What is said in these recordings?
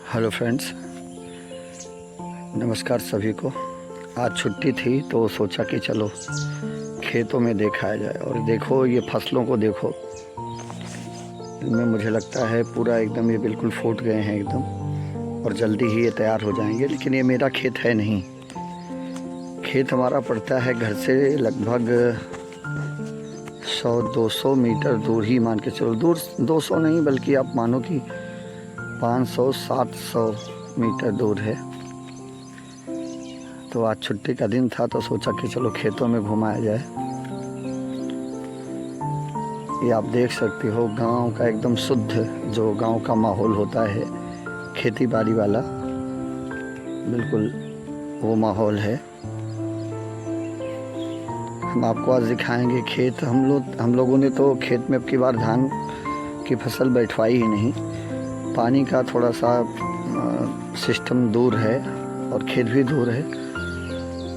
Hello friends, नमस्कार सभी को। आज छुट्टी थी तो सोचा कि चलो खेतों में देखा जाए। और देखो ये फसलों को देखो, इनमें मुझे लगता है पूरा एकदम ये बिल्कुल फूट गए हैं एकदम, और जल्दी ही ये तैयार हो जाएंगे। लेकिन ये मेरा खेत है नहीं, खेत हमारा पड़ता है घर से लगभग 100-200 मीटर दूर ही, मान के चलो। दूर 200 नहीं, बल्कि आप मानो कि 500-700 मीटर दूर है। तो आज छुट्टी का दिन था तो सोचा कि चलो खेतों में घुमाया जाए। ये आप देख सकते हो गांव का एकदम शुद्ध जो गांव का माहौल होता है, खेती बाड़ी वाला, बिल्कुल वो माहौल है। हम आपको आज दिखाएंगे खेत। हम लोगों ने तो खेत में अब की बार धान की फसल बैठवाई ही नहीं। पानी का थोड़ा सा सिस्टम दूर है और खेत भी दूर है,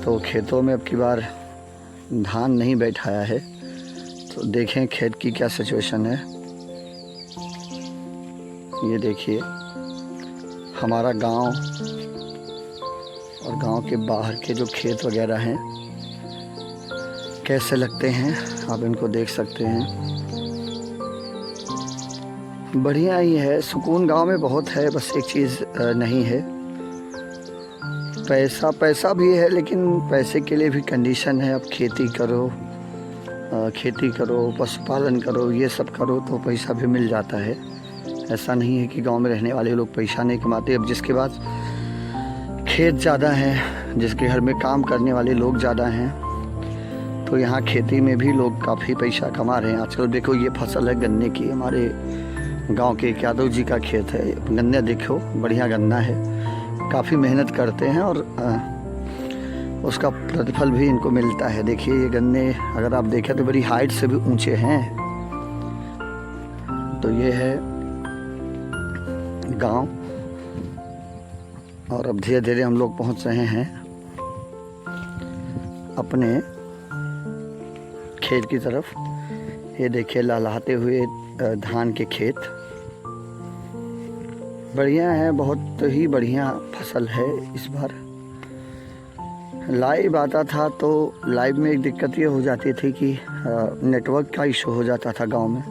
तो खेतों में अब की बार धान नहीं बैठाया है। तो देखें खेत की क्या सिचुएशन है। ये देखिए हमारा गांव और गांव के बाहर के जो खेत वगैरह हैं कैसे लगते हैं, आप इनको देख सकते हैं। बढ़िया ही है, सुकून गांव में बहुत है। बस एक चीज़ नहीं है, पैसा भी है, लेकिन पैसे के लिए भी कंडीशन है। अब खेती करो, पशुपालन करो, ये सब करो तो पैसा भी मिल जाता है। ऐसा नहीं है कि गांव में रहने वाले लोग पैसा नहीं कमाते। अब जिसके पास खेत ज़्यादा हैं, जिसके घर में काम करने वाले लोग ज़्यादा हैं, तो यहाँ खेती में भी लोग काफ़ी पैसा कमा रहे हैं आजकल। देखो ये फसल है गन्ने की, हमारे गांव के यादव जी का खेत है। गन्ने देखो, बढ़िया गन्ना है, काफ़ी मेहनत करते हैं और उसका प्रतिफल भी इनको मिलता है। देखिए ये गन्ने अगर आप देखें तो बड़ी हाइट से भी ऊंचे हैं। तो ये है गांव, और अब धीरे धीरे हम लोग पहुंच रहे हैं अपने खेत की तरफ। ये देखिए लहलहाते हुए धान के खेत, बढ़िया है, बहुत ही बढ़िया फसल है इस बार। लाइव आता था तो लाइव में एक दिक्कत ये हो जाती थी कि नेटवर्क का इशू हो जाता था गांव में,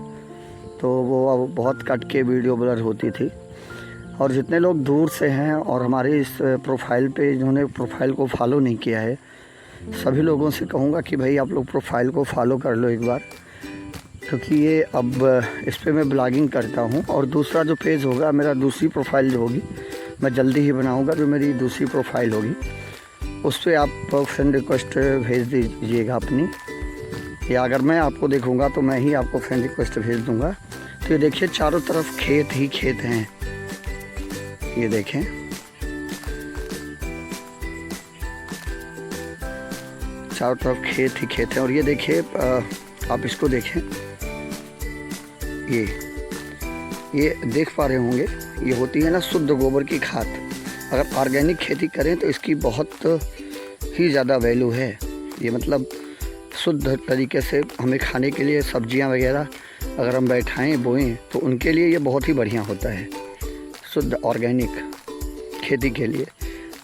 तो वो बहुत कट के वीडियो ब्लर होती थी। और जितने लोग दूर से हैं और हमारे इस प्रोफाइल पे जिन्होंने प्रोफाइल को फॉलो नहीं किया है, सभी लोगों से कहूँगा कि भाई आप लोग प्रोफाइल को फॉलो कर लो एक बार, क्योंकि ये अब इस पे मैं ब्लॉगिंग करता हूँ। और दूसरा जो पेज होगा, मेरा दूसरी प्रोफाइल जो होगी, मैं जल्दी ही बनाऊँगा। जो मेरी दूसरी प्रोफाइल होगी उस पर आप फ्रेंड रिक्वेस्ट भेज दीजिएगा अपनी, या अगर मैं आपको देखूँगा तो मैं ही आपको फ्रेंड रिक्वेस्ट भेज दूँगा। तो ये देखिए चारों तरफ खेत ही खेत हैं, ये देखें। चारों तरफ खेत ही खेत हैं। और ये देखिए आप इसको देखें, ये देख पा रहे होंगे, ये होती है ना शुद्ध गोबर की खाद। अगर ऑर्गेनिक खेती करें तो इसकी बहुत ही ज़्यादा वैल्यू है। ये मतलब शुद्ध तरीके से हमें खाने के लिए सब्जियां वगैरह अगर हम बैठाएं बोएं तो उनके लिए ये बहुत ही बढ़िया होता है, शुद्ध ऑर्गेनिक खेती के लिए।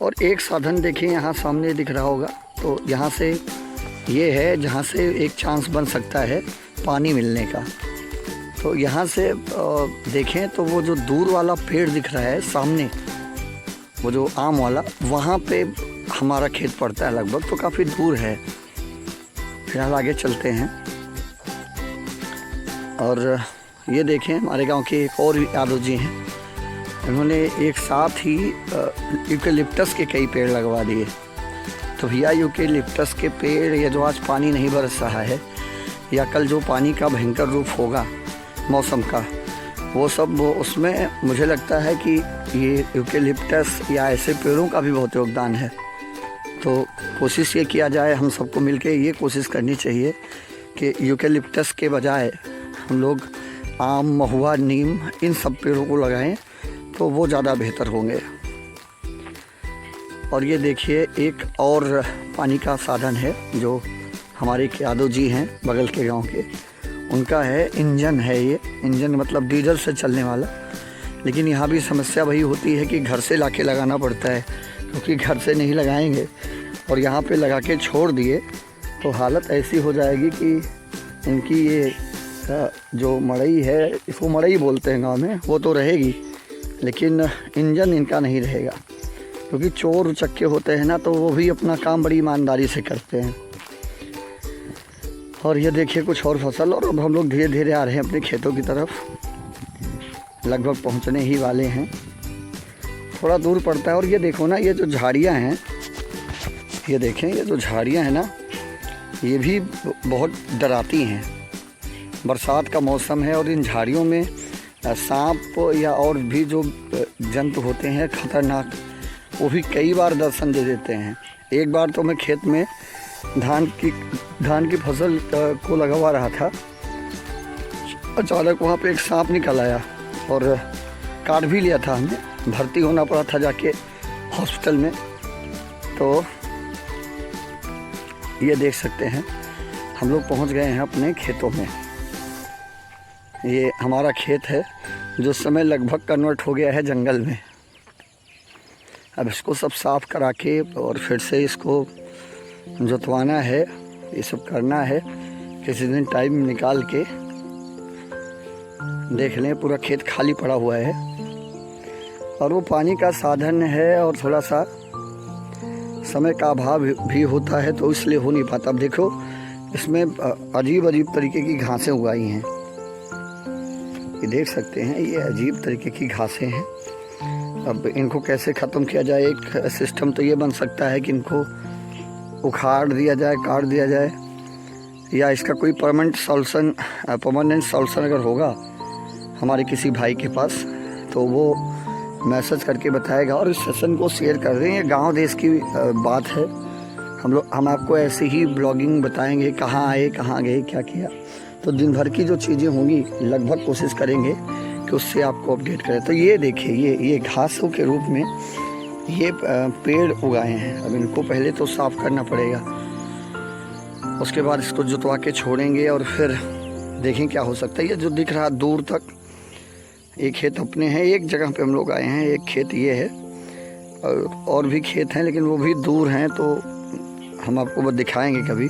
और एक साधन देखिए यहाँ सामने दिख रहा होगा, तो यहाँ से ये है जहाँ से एक चांस बन सकता है पानी मिलने का। तो यहाँ से देखें तो वो जो दूर वाला पेड़ दिख रहा है सामने, वो जो आम वाला, वहाँ पे हमारा खेत पड़ता है लगभग, तो काफ़ी दूर है। फिलहाल आगे चलते हैं। और ये देखें हमारे गांव के एक और यादव जी हैं, इन्होंने एक साथ ही यूकेलिप्टस के कई पेड़ लगवा दिए। तो भैया यूकेलिप्टस के पेड़, ये जो आज पानी नहीं बरस रहा है, या कल जो पानी का भयंकर रूप होगा मौसम का, वो सब उसमें मुझे लगता है कि ये यूकेलिप्टस या ऐसे पेड़ों का भी बहुत योगदान है। तो कोशिश ये किया जाए, हम सबको मिलके ये कोशिश करनी चाहिए कि यूकेलिप्टस के बजाय हम लोग आम, महुआ, नीम, इन सब पेड़ों को लगाएं तो वो ज़्यादा बेहतर होंगे। और ये देखिए एक और पानी का साधन है जो हमारे यादव जी हैं बगल के गांव के, उनका है इंजन है। ये इंजन मतलब डीजल से चलने वाला, लेकिन यहाँ भी समस्या वही होती है कि घर से लाके लगाना पड़ता है, क्योंकि घर से नहीं लगाएंगे और यहाँ पे लगा के छोड़ दिए तो हालत ऐसी हो जाएगी कि इनकी ये जो मड़ई है, इसको मड़ई बोलते हैं गांव में, वो तो रहेगी लेकिन इंजन इनका नहीं रहेगा, क्योंकि चोर उचक्के होते हैं ना, तो वो भी अपना काम बड़ी ईमानदारी से करते हैं। और ये देखिए कुछ और फसल। और अब हम लोग धीरे धीरे आ रहे हैं अपने खेतों की तरफ, लगभग पहुंचने ही वाले हैं, थोड़ा दूर पड़ता है। और ये देखो ना, ये जो झाड़ियाँ हैं, ये देखें, ये जो झाड़ियाँ हैं ना, ये भी बहुत डराती हैं। बरसात का मौसम है और इन झाड़ियों में सांप या और भी जो जंतु होते हैं खतरनाक, वो भी कई बार दर्शन दे देते हैं। एक बार तो मैं खेत में धान की फसल को लगवा रहा था, अचानक वहाँ पे एक सांप निकल आया और काट भी लिया था। हमें भर्ती होना पड़ा था जाके हॉस्पिटल में। तो ये देख सकते हैं हम लोग पहुँच गए हैं अपने खेतों में। ये हमारा खेत है जो समय लगभग कन्वर्ट हो गया है जंगल में। अब इसको सब साफ करा के और फिर से इसको जोतवाना है, ये सब करना है। किसी दिन टाइम निकाल के देख लें, पूरा खेत खाली पड़ा हुआ है और वो पानी का साधन है और थोड़ा सा समय का अभाव भी होता है, तो इसलिए हो नहीं पाता। अब देखो इसमें अजीब अजीब तरीके की घासें उगाई हैं, ये देख सकते हैं, ये अजीब तरीके की घासें हैं। अब इनको कैसे ख़त्म किया जाए, एक सिस्टम तो ये बन सकता है कि इनको उखाड़ दिया जाए, काट दिया जाए, या इसका कोई परमानेंट सॉल्यूशन अगर होगा हमारे किसी भाई के पास तो वो मैसेज करके बताएगा। और इस सेशन को शेयर कर दें, ये गांव देश की बात है। हम आपको ऐसे ही ब्लॉगिंग बताएंगे, कहाँ आए, कहाँ गए, क्या किया। तो दिन भर की जो चीज़ें होंगी लगभग कोशिश करेंगे कि उससे आपको अपडेट करें। तो ये देखिए, ये घासों के रूप में ये पेड़ उगाए हैं। अब इनको पहले तो साफ़ करना पड़ेगा, उसके बाद इसको जुतवा के छोड़ेंगे और फिर देखें क्या हो सकता है। ये जो दिख रहा दूर तक, एक खेत अपने हैं, एक जगह पे हम लोग आए हैं, एक खेत ये है और भी खेत हैं लेकिन वो भी दूर हैं, तो हम आपको बस दिखाएंगे कभी।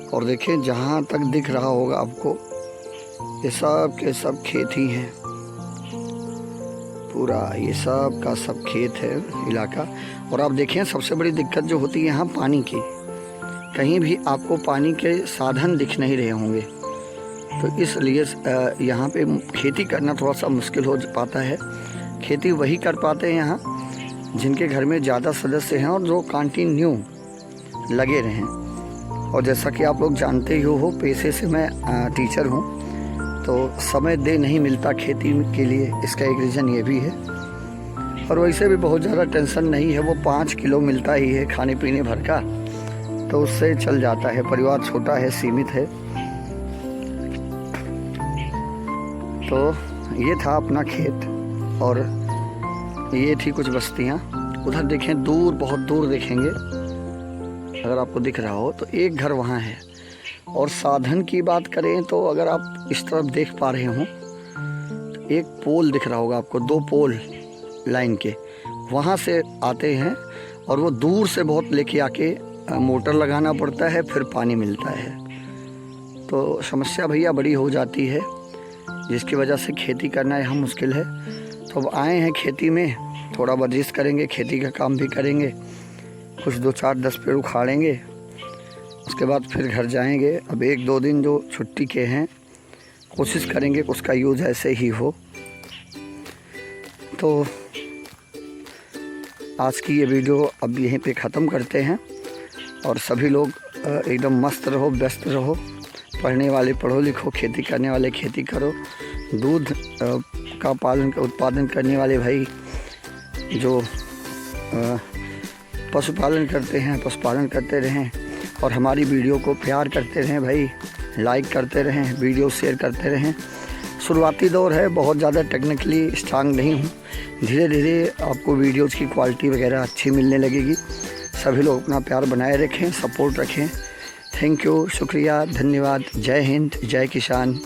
और देखें जहाँ तक दिख रहा होगा आपको, ये सब के सब खेत ही हैं, पूरा ये सब का सब खेत है इलाका। और आप देखें सबसे बड़ी दिक्कत जो होती है यहाँ पानी की, कहीं भी आपको पानी के साधन दिख नहीं रहे होंगे, तो इसलिए यहाँ पे खेती करना थोड़ा सा मुश्किल हो पाता है। खेती वही कर पाते हैं यहाँ जिनके घर में ज़्यादा सदस्य हैं और जो कंटिन्यू लगे रहें। और जैसा कि आप लोग जानते ही हो, पेशे से मैं टीचर हूँ, तो समय दे नहीं मिलता खेती के लिए, इसका एक रीज़न ये भी है। और वैसे भी बहुत ज़्यादा टेंशन नहीं है, वो 5 किलो मिलता ही है खाने पीने भर का, तो उससे चल जाता है। परिवार छोटा है, सीमित है। तो ये था अपना खेत और ये थी कुछ बस्तियाँ। उधर देखें, दूर, बहुत दूर देखेंगे अगर आपको दिख रहा हो तो एक घर वहाँ है। और साधन की बात करें तो अगर आप इस तरफ देख पा रहे हो तो एक पोल दिख रहा होगा आपको, 2 पोल लाइन के, वहाँ से आते हैं और वो दूर से बहुत लेके आके मोटर लगाना पड़ता है, फिर पानी मिलता है। तो समस्या भैया बड़ी हो जाती है, जिसकी वजह से खेती करना यहाँ मुश्किल है। तो अब आए हैं खेती में, थोड़ा वर्जिश करेंगे, खेती का काम भी करेंगे, कुछ 2, 4, 10 पेड़ उखाड़ेंगे, उसके बाद फिर घर जाएंगे। अब 1-2 दिन जो छुट्टी के हैं कोशिश करेंगे कि उसका यूज़ ऐसे ही हो। तो आज की ये वीडियो अब यहीं पे ख़त्म करते हैं और सभी लोग एकदम मस्त रहो, व्यस्त रहो। पढ़ने वाले पढ़ो लिखो, खेती करने वाले खेती करो, दूध का उत्पादन करने वाले भाई जो पशुपालन करते हैं, पशुपालन करते रहें और हमारी वीडियो को प्यार करते रहें भाई, लाइक करते रहें, वीडियो शेयर करते रहें। शुरुआती दौर है, बहुत ज़्यादा टेक्निकली स्ट्रांग नहीं हूँ, धीरे धीरे आपको वीडियोज़ की क्वालिटी वगैरह अच्छी मिलने लगेगी। सभी लोग अपना प्यार बनाए रखें, सपोर्ट रखें। थैंक यू, शुक्रिया, धन्यवाद। जय हिंद, जय किसान।